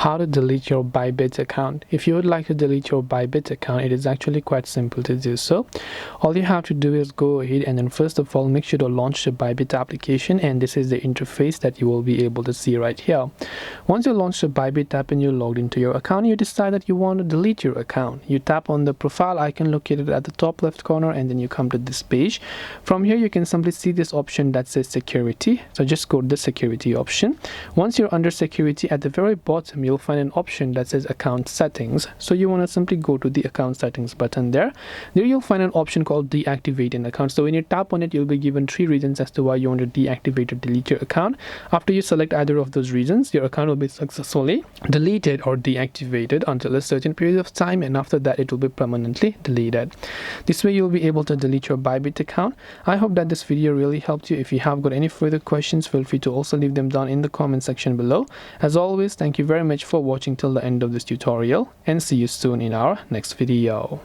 how to delete your Bybit account. If you would like to delete your Bybit account, it is actually quite simple to do so. All you have to do is go ahead and then first of all make sure to launch the Bybit application, and this is the interface that you will be able to see right here. Once you launch the Bybit app and you're logged into your account, you decide that you want to delete your account. You tap on the profile icon located at the top left corner, and then you come to this page. From here you can simply see this option that says security, so just go to the security option. Once you're under security, at the very bottom you'll find an option that says account settings, so you want to simply go to the account settings button. There you'll find an option called deactivate an account. So when you tap on it, you'll be given 3 reasons as to why you want to deactivate or delete your account. After you select either of those reasons, your account will be successfully deleted or deactivated until a certain period of time, and after that it will be permanently deleted. This way you'll be able to delete your Bybit account. I hope that this video really helped you. If you have got any further questions, feel free to also leave them down in the comment section below. As always, thank you very much for watching till the end of this tutorial, and see you soon in our next video.